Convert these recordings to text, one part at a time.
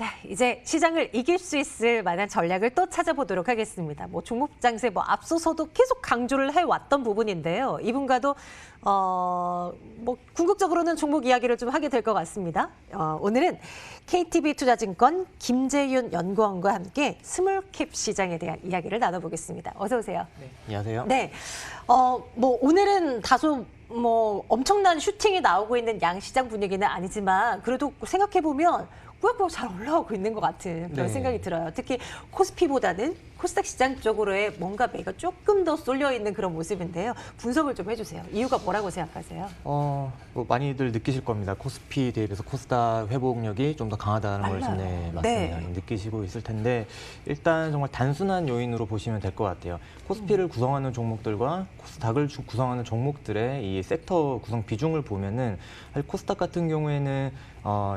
자, 이제 시장을 이길 수 있을 만한 전략을 또 찾아보도록 하겠습니다. 뭐 종목 장세 앞서서도 계속 강조를 해왔던 부분인데요. 이분과도 뭐 궁극적으로는 종목 이야기를 좀 하게 될 것 같습니다. 오늘은 KTB투자증권 김재윤 연구원과 함께 스몰캡 시장에 대한 이야기를 나눠보겠습니다. 어서 오세요. 네, 안녕하세요. 네, 뭐 오늘은 다소 뭐 엄청난 슈팅이 나오고 있는 양시장 분위기는 아니지만 그래도 생각해 보면 꾸역꾸역 잘 올라오고 있는 것 같은 그런 생각이 들어요. 특히 코스피보다는 코스닥 시장 쪽으로의 뭔가 매가 조금 더 쏠려 있는 그런 모습인데요. 분석을 좀 해주세요. 이유가 뭐라고 생각하세요? 뭐 많이들 느끼실 겁니다. 코스피 대비해서 코스닥 회복력이 좀 더 강하다는 걸 지금 맞습니다. 네. 느끼시고 있을 텐데 일단 정말 단순한 요인으로 보시면 될 것 같아요. 코스피를 구성하는 종목들과 코스닥을 구성하는 종목들의 이 섹터 구성 비중을 보면은 사실 코스닥 같은 경우에는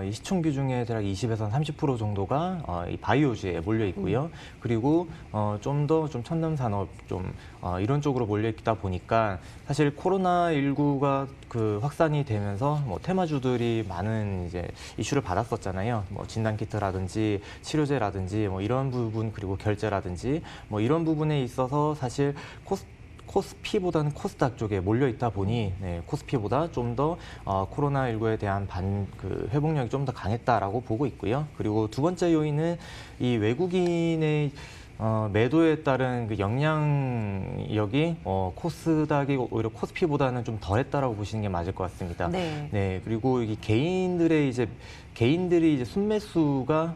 이 시총 비중의 대략 20에서 30% 정도가 이 바이오주에 몰려 있고요. 그리고 좀 더 좀 첨단 산업 이런 쪽으로 몰려 있다 보니까 사실 코로나19가 그 확산이 되면서 뭐 테마주들이 많은 이제 이슈를 받았었잖아요. 뭐 진단키트라든지 치료제라든지 뭐 이런 부분 그리고 결제라든지 뭐 이런 부분에 있어서 사실 코스피보다는 코스닥 쪽에 몰려 있다 보니 코스피보다 좀 더 코로나19에 대한 회복력이 좀 더 강했다라고 보고 있고요. 그리고 두 번째 요인은 이 외국인의 매도에 따른 그 영향력이 코스닥이 오히려 코스피보다는 좀 덜했다라고 보시는 게 맞을 것 같습니다. 네. 그리고 이 개인들이 이제 순매수가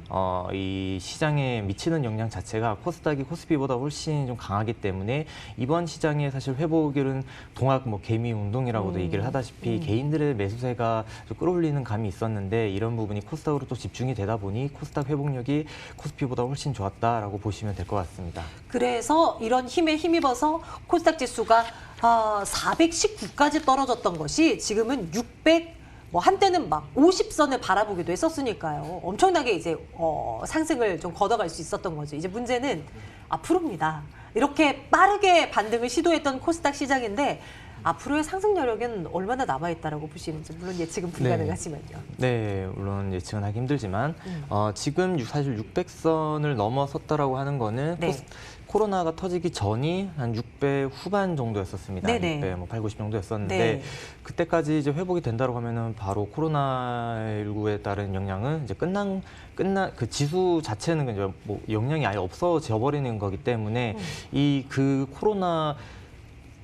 이 시장에 미치는 영향 자체가 코스닥이 코스피보다 훨씬 좀 강하기 때문에 이번 시장의 사실 회복일은 동학 개미 운동이라고도 얘기를 하다시피 개인들의 매수세가 좀 끌어올리는 감이 있었는데 이런 부분이 코스닥으로 또 집중이 되다 보니 코스닥 회복력이 코스피보다 훨씬 좋았다라고 보시면 될 것 같습니다. 그래서 이런 힘에 힘입어서 코스닥 지수가 419까지 떨어졌던 것이 지금은 600 한때는 막 50선을 바라보기도 했었으니까요. 엄청나게 이제 상승을 좀 걷어갈 수 있었던 거죠. 이제 문제는 앞으로입니다. 이렇게 빠르게 반등을 시도했던 코스닥 시장인데 앞으로의 상승 여력은 얼마나 남아있다라고 보시는지 물론 예측은 불가능하지만요. 네, 물론 예측은 하기 힘들지만 지금 사실 600선을 넘어섰다라고 하는 거는 코로나가 터지기 전이 한 600 후반 정도였었습니다. 600, 8, 90 정도였었는데 그때까지 이제 회복이 된다고 하면은 바로 코로나19에 따른 영향은 이제 그 지수 자체는 이제 뭐 영향이 아예 없어져 버리는 거기 때문에 그 코로나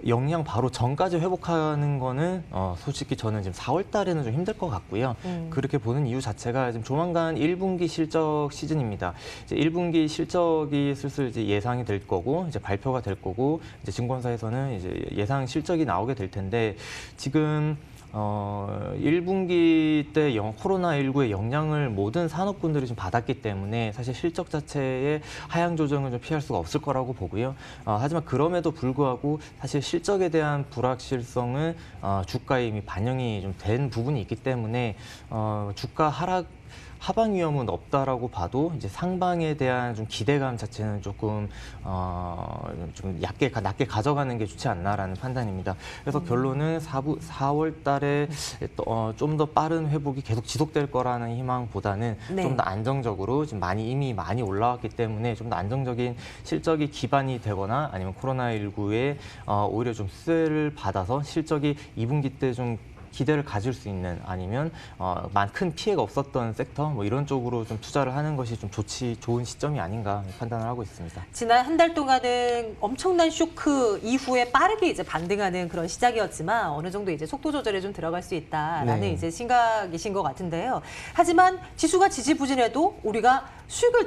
영향 바로 전까지 회복하는 거는 솔직히 저는 지금 4월 달에는 좀 힘들 것 같고요. 그렇게 보는 이유 자체가 지금 조만간 1분기 실적 시즌입니다. 이제 1분기 실적이 슬슬 이제 예상이 될 거고 이제 발표가 될 거고 이제 증권사에서는 이제 예상 실적이 나오게 될 텐데 지금 1분기 때 코로나19의 영향을 모든 산업군들이 좀 받았기 때문에 사실 실적 자체의 하향 조정은 좀 피할 수가 없을 거라고 보고요. 하지만 그럼에도 불구하고 사실 실적에 대한 불확실성은 주가에 이미 반영이 좀 된 부분이 있기 때문에 주가 하방 위험은 없다라고 봐도 이제 상방에 대한 좀 기대감 자체는 조금 좀 낮게 가져가는 게 좋지 않나라는 판단입니다. 그래서 결론은 4월 달에 좀 더 빠른 회복이 계속 지속될 거라는 희망보다는 좀 더 안정적으로 지금 이미 많이 올라왔기 때문에 좀 더 안정적인 실적이 기반이 되거나 아니면 코로나19에 오히려 좀 수혜를 받아서 실적이 2분기 때 좀 기대를 가질 수 있는 아니면 큰 피해가 없었던 섹터 뭐 이런 쪽으로 좀 투자를 하는 것이 좀 좋은 시점이 아닌가 판단을 하고 있습니다. 지난 한 달 동안은 엄청난 쇼크 이후에 빠르게 이제 반등하는 그런 시작이었지만 어느 정도 이제 속도 조절에 좀 들어갈 수 있다라는 이제 생각이신 것 같은데요. 하지만 지수가 지지부진해도 우리가 수익을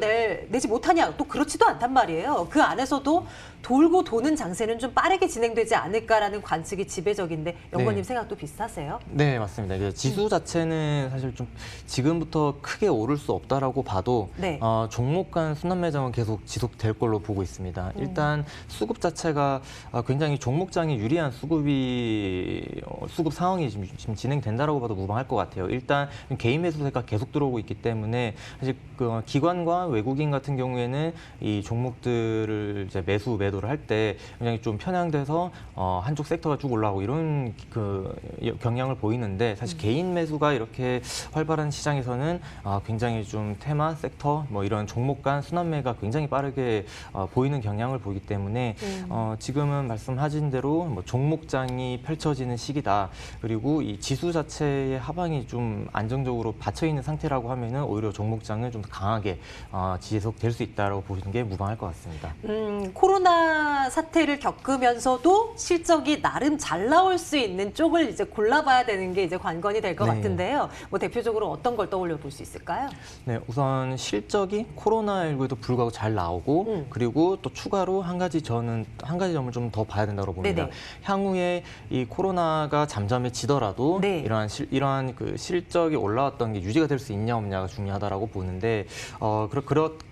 내지 못하냐 또 그렇지도 않단 말이에요. 그 안에서도 돌고 도는 장세는 좀 빠르게 진행되지 않을까라는 관측이 지배적인데 연구원님 생각도 비슷하세요? 네, 맞습니다. 지수 자체는 사실 좀 지금부터 크게 오를 수 없다라고 봐도 종목 간 순환 매장은 계속 지속될 걸로 보고 있습니다. 일단 수급 자체가 굉장히 종목장이 유리한 수급 상황이 지금 진행된다라고 봐도 무방할 것 같아요. 일단 개인 매수세가 계속 들어오고 있기 때문에 사실 기관과 외국인 같은 경우에는 이 종목들을 이제 매도 유도를 할 때 굉장히 좀 편향돼서 한쪽 섹터가 쭉 올라오고 이런 그 경향을 보이는데 사실 개인 매수가 이렇게 활발한 시장에서는 굉장히 좀 테마, 섹터 뭐 이런 종목 간 순환매가 굉장히 빠르게 보이는 경향을 보이기 때문에 지금은 말씀하신 대로 뭐 종목장이 펼쳐지는 시기다. 그리고 이 지수 자체의 하방이 좀 안정적으로 받쳐 있는 상태라고 하면은 오히려 종목장은 좀 더 강하게 지속될 수 있다라고 보시는 게 무방할 것 같습니다. 코로나 사태를 겪으면서도 실적이 나름 잘 나올 수 있는 쪽을 이제 골라봐야 되는 게 이제 관건이 될 것 네. 같은데요. 뭐 대표적으로 어떤 걸 떠올려 볼 수 있을까요? 네, 우선 실적이 코로나19에도 불구하고 잘 나오고 그리고 또 추가로 한 가지 점을 좀 더 봐야 된다고 봅니다. 네네. 향후에 이 코로나가 잠잠해지더라도 네. 이러한 그 실적이 올라왔던 게 유지가 될 수 있냐 없냐가 중요하다라고 보는데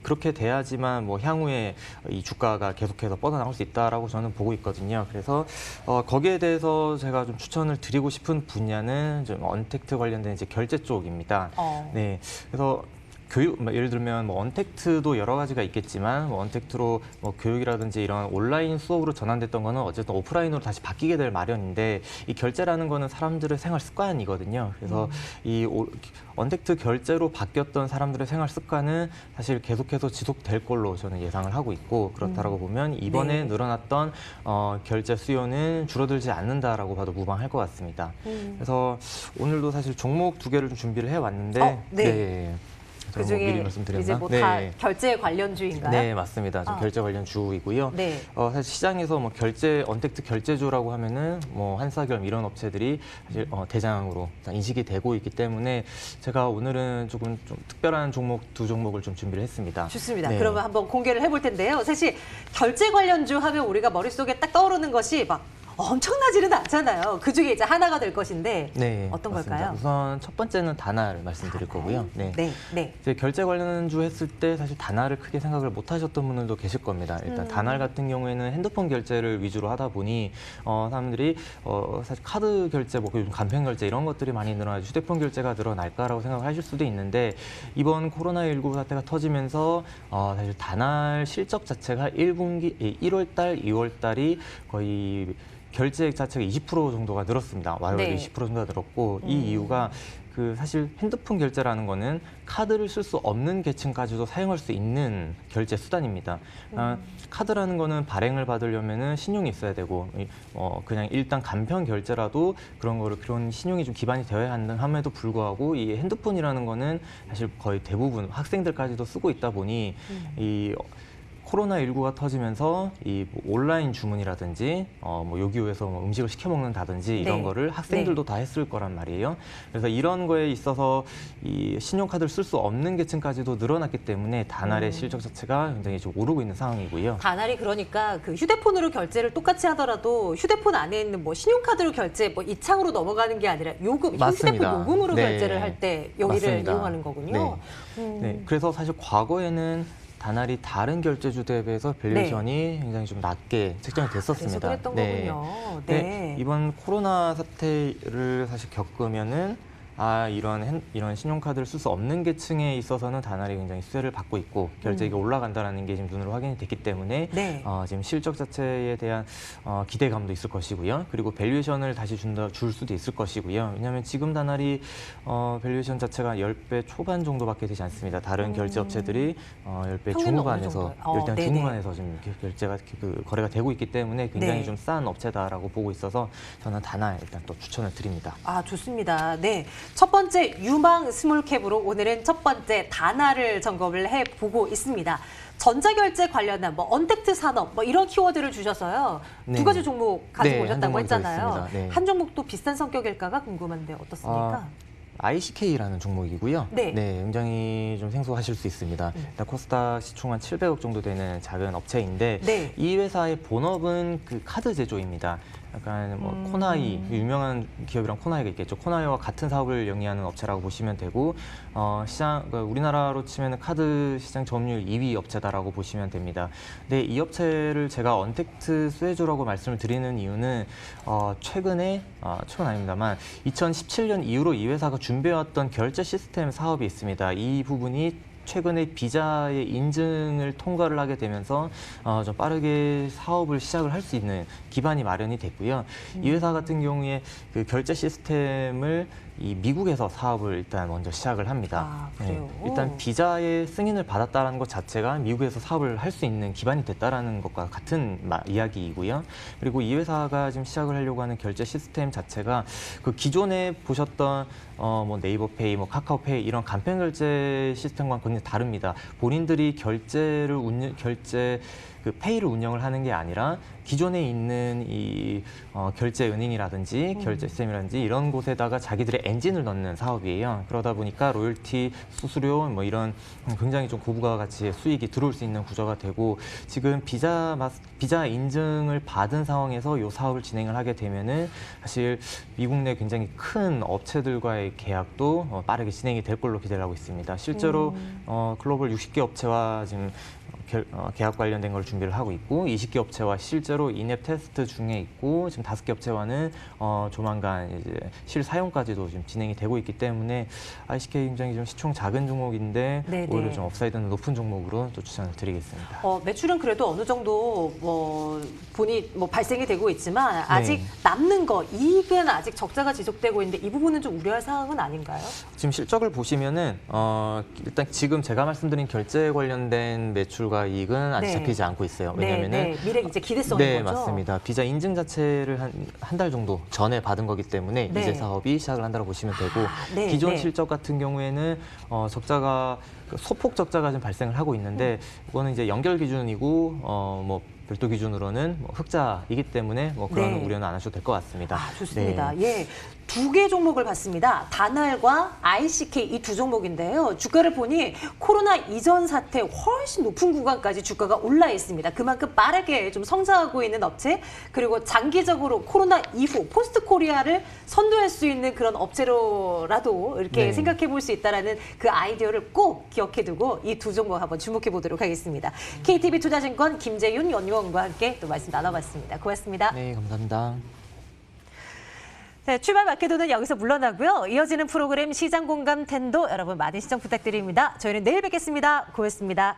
그렇게 돼야지만 뭐 향후에 이 주가가 계속해서 뻗어나갈 수 있다라고 저는 보고 있거든요. 그래서 거기에 대해서 제가 좀 추천을 드리고 싶은 분야는 좀 언택트 관련된 이제 결제 쪽입니다. 네, 그래서 예를 들면 뭐 언택트도 여러 가지가 있겠지만 뭐 언택트로 뭐 교육이라든지 이런 온라인 수업으로 전환됐던 거는 어쨌든 오프라인으로 다시 바뀌게 될 마련인데 이 결제라는 거는 사람들의 생활 습관이거든요. 그래서 언택트 결제로 바뀌었던 사람들의 생활 습관은 사실 계속해서 지속될 걸로 저는 예상을 하고 있고 그렇다라고 보면 이번에 네. 늘어났던 결제 수요는 줄어들지 않는다라고 봐도 무방할 것 같습니다. 그래서 오늘도 사실 종목 2개를 좀 준비를 해왔는데 네. 뭐 그중에 미리 말씀드렸나? 이제 뭐 다 결제 관련주인가요? 네, 맞습니다. 좀 결제 관련 주이고요. 네. 사실 시장에서 뭐 언택트 결제주라고 하면은 뭐 한사결 이런 업체들이 사실 대장으로 인식이 되고 있기 때문에 제가 오늘은 조금 좀 특별한 종목 2종목을 좀 준비를 했습니다. 좋습니다. 네. 그러면 한번 공개를 해볼 텐데요. 사실 결제 관련주 하면 우리가 머릿속에 딱 떠오르는 것이 막 엄청나지는 않잖아요. 그중에 이제 하나가 될 것인데 네, 어떤 맞습니다. 걸까요? 우선 첫 번째는 다나를 말씀드릴 거고요. 네. 네. 이제 결제 관련주 했을 때 사실 다나를 크게 생각을 못 하셨던 분들도 계실 겁니다. 일단 다나 같은 경우에는 핸드폰 결제를 위주로 하다 보니 사람들이 사실 카드 결제, 뭐 요즘 간편 결제 이런 것들이 많이 늘어나서 휴대폰 결제가 늘어날까라고 생각을 하실 수도 있는데 이번 코로나19 사태가 터지면서 사실 다나 실적 자체가 1월 달, 2월 달이 거의 결제액 자체가 20% 정도가 늘었습니다. 와이와이 네. 20% 정도가 늘었고 이 이유가 사실 핸드폰 결제라는 거는 카드를 쓸 수 없는 계층까지도 사용할 수 있는 결제 수단입니다. 카드라는 거는 발행을 받으려면은 신용이 있어야 되고 그냥 일단 간편 결제라도 그런 신용이 좀 기반이 되어야 함에도 불구하고 이 핸드폰이라는 거는 사실 거의 대부분 학생들까지도 쓰고 있다 보니 이 코로나19가 터지면서 이 온라인 주문이라든지 뭐 요기요에서 뭐 음식을 시켜 먹는다든지 이런 네. 거를 학생들도 다 했을 거란 말이에요. 그래서 이런 거에 있어서 이 신용카드를 쓸 수 없는 계층까지도 늘어났기 때문에 다날의 실적 자체가 굉장히 좀 오르고 있는 상황이고요. 다날이 그러니까 그 휴대폰으로 결제를 똑같이 하더라도 휴대폰 안에 있는 뭐 신용카드로 결제 뭐 이창으로 넘어가는 게 아니라 요금, 맞습니다. 휴대폰 요금으로 네. 결제를 할 때 여기를 맞습니다. 이용하는 거군요. 네, 그래서 사실 과거에는 다날이 다른 결제주 대비해서 밸류에이션이 굉장히 좀 낮게 책정이 됐었습니다. 그래서 그랬던 거군요. 네. 이번 코로나 사태를 사실 겪으면은 이런 신용카드를 쓸 수 없는 계층에 있어서는 다날이 굉장히 수혜를 받고 있고 결제액이 올라간다는 게 지금 눈으로 확인이 됐기 때문에 네. 지금 실적 자체에 대한 기대감도 있을 것이고요. 그리고 밸류에이션을 다시 줄 수도 있을 것이고요. 왜냐하면 지금 다날이 밸류에이션 자체가 10배 초반 정도밖에 되지 않습니다. 다른 결제 업체들이 10배 평균은 중후반에서 어느 일단 정도예요? 중후반에서 지금 결제가 거래가 되고 있기 때문에 굉장히 네. 좀 싼 업체다라고 보고 있어서 저는 다날 일단 또 추천을 드립니다. 좋습니다. 네. 첫 번째 유망 스몰캡으로 오늘은 첫 번째 다나를 점검을 해보고 있습니다. 전자결제 관련한 뭐 언택트 산업 뭐 이런 키워드를 주셔서요. 네. 2가지 종목 가지고 네, 한 오셨다고 종목이 더 했잖아요. 있습니다. 네. 한 종목도 비슷한 성격일까가 궁금한데 어떻습니까? ICK라는 종목이고요. 네. 굉장히 좀 생소하실 수 있습니다. 일단 코스닥 시총 한 700억 정도 되는 작은 업체인데 네. 이 회사의 본업은 그 카드 제조입니다. 약간 뭐 코나이, 유명한 기업이랑 코나이가 있겠죠. 코나이와 같은 사업을 영위하는 업체라고 보시면 되고 그러니까 우리나라로 치면 카드 시장 점유율 2위 업체다라고 보시면 됩니다. 근데 이 업체를 제가 언택트 수혜주라고 말씀을 드리는 이유는 최근 아닙니다만 2017년 이후로 이 회사가 준비해왔던 결제 시스템 사업이 있습니다. 이 부분이 최근에 비자의 인증을 통과를 하게 되면서 좀 빠르게 사업을 시작을 할 수 있는 기반이 마련이 됐고요. 이 회사 같은 경우에 그 결제 시스템을 이 미국에서 사업을 일단 먼저 시작을 합니다. 아, 그래요? 일단 비자의 승인을 받았다는 것 자체가 미국에서 사업을 할 수 있는 기반이 됐다라는 것과 같은 이야기이고요. 그리고 이 회사가 지금 시작을 하려고 하는 결제 시스템 자체가 그 기존에 보셨던 뭐 네이버페이, 뭐 카카오페이 이런 간편 결제 시스템과는 굉장히 다릅니다. 본인들이 결제 그 페이를 운영을 하는 게 아니라 기존에 있는 이 결제 은행이라든지 결제 시스템이라든지 이런 곳에다가 자기들의 엔진을 넣는 사업이에요. 그러다 보니까 로열티, 수수료 뭐 이런 굉장히 좀 고부가 가치의 수익이 들어올 수 있는 구조가 되고 지금 비자 인증을 받은 상황에서 이 사업을 진행을 하게 되면은 사실 미국 내 굉장히 큰 업체들과의 계약도 빠르게 진행이 될 걸로 기대를 하고 있습니다. 실제로 글로벌 60개 업체와 지금 계약 관련된 걸 준비를 하고 있고 20개 업체와 실제로 인앱 테스트 중에 있고 지금 5개 업체와는 조만간 이제 실사용까지도 지금 진행이 되고 있기 때문에 ICK 굉장히 좀 시총 작은 종목인데 네네. 오히려 좀 업사이드는 높은 종목으로 또 추천을 드리겠습니다. 매출은 그래도 어느 정도 본이 발생이 되고 있지만 아직 네. 남는 거 이익은 아직 적자가 지속되고 있는데 이 부분은 좀 우려할 사항은 아닌가요? 지금 실적을 보시면은 일단 지금 제가 말씀드린 결제 관련된 매출과 이익은 아직 네. 잡히지 않고 있어요. 왜냐면은 네. 미래 이제 기대성인 네, 거죠? 맞습니다. 비자 인증 자체를 한 달 정도 전에 받은 거기 때문에 네. 이제 사업이 시작을 한다고 보시면 되고 네, 기존 네. 실적 같은 경우에는 적자가 소폭 적자가 좀 발생을 하고 있는데 이거는 이제 연결 기준이고 뭐 별도 기준으로는 흑자이기 때문에 뭐 그런 네. 우려는 안 하셔도 될 것 같습니다. 좋습니다. 네. 예. 두 개 종목을 봤습니다. 다날과 ICK 이 두 종목인데요. 주가를 보니 코로나 이전 사태 훨씬 높은 구간까지 주가가 올라 있습니다. 그만큼 빠르게 좀 성장하고 있는 업체 그리고 장기적으로 코로나 이후 포스트 코리아를 선도할 수 있는 그런 업체로라도 이렇게 네. 생각해 볼 수 있다는 그 아이디어를 꼭 기억해 두고 이 두 종목 한번 주목해 보도록 하겠습니다. KTB 투자증권 김재윤 연구원과 함께 또 말씀 나눠봤습니다. 고맙습니다. 네, 감사합니다. 네, 출발 마케도는 여기서 물러나고요. 이어지는 프로그램 시장 공감 텐도 여러분 많은 시청 부탁드립니다. 저희는 내일 뵙겠습니다. 고맙습니다.